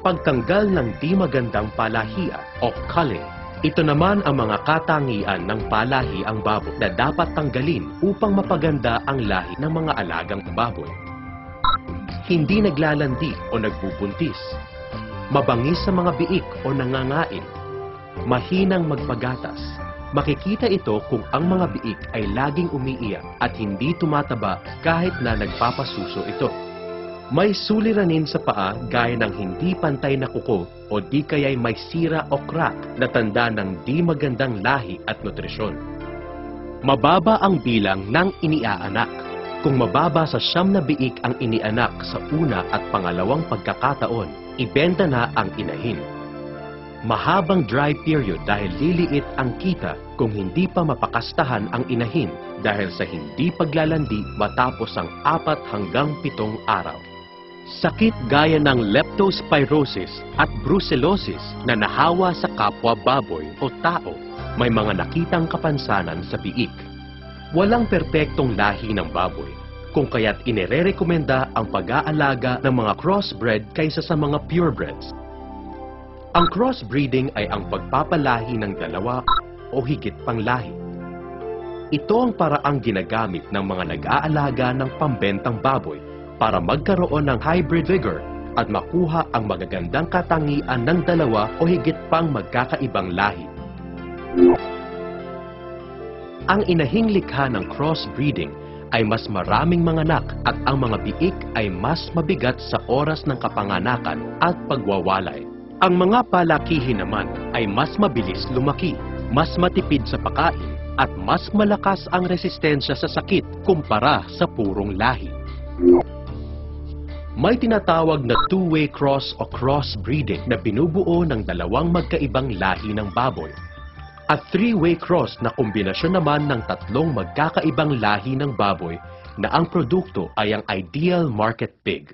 Pagtanggal ng di magandang palahian o culling. Ito naman ang mga katangian ng palahiang baboy na dapat tanggalin upang mapaganda ang lahi ng mga alagang baboy. Hindi naglalandi o nagbubuntis. Mabangis sa mga biik o nangangain. Mahinang magpagatas. Makikita ito kung ang mga biik ay laging umiiyak at hindi tumataba kahit na nagpapasuso ito. May suliranin sa paa gaya ng hindi pantay na kuko o di kaya'y may sira o crack na tanda ng di magandang lahi at nutrisyon. Mababa ang bilang ng iniaanak. Kung mababa sa 9 na biik ang inianak sa una at pangalawang pagkakataon, ibenta na ang inahin. Mahabang dry period dahil liliit ang kita kung hindi pa mapakastahan ang inahin dahil sa hindi paglalandi matapos ang 4 hanggang 7 araw. Sakit gaya ng leptospirosis at brucellosis na nahawa sa kapwa baboy o tao, may mga nakitang kapansanan sa biik. Walang perpektong lahi ng baboy, kung kaya't inirerekomenda ang pag-aalaga ng mga crossbred kaysa sa mga purebreds. Ang crossbreeding ay ang pagpapalahi ng 2 o higit pang lahi. Ito ang paraang ginagamit ng mga nag-aalaga ng pambentang baboy para magkaroon ng hybrid vigor at makuha ang magagandang katangian ng 2 o higit pang magkakaibang lahi. Ang inahing likha ng crossbreeding ay mas maraming manganak at ang mga biik ay mas mabigat sa oras ng kapanganakan at pagwawalay. Ang mga palakihin naman ay mas mabilis lumaki, mas matipid sa pagkain at mas malakas ang resistensya sa sakit kumpara sa purong lahi. May tinatawag na two-way cross o crossbreeding na binubuo ng 2 magkaibang lahi ng baboy. At three-way cross na kombinasyon naman ng 3 magkakaibang lahi ng baboy na ang produkto ay ang ideal market pig.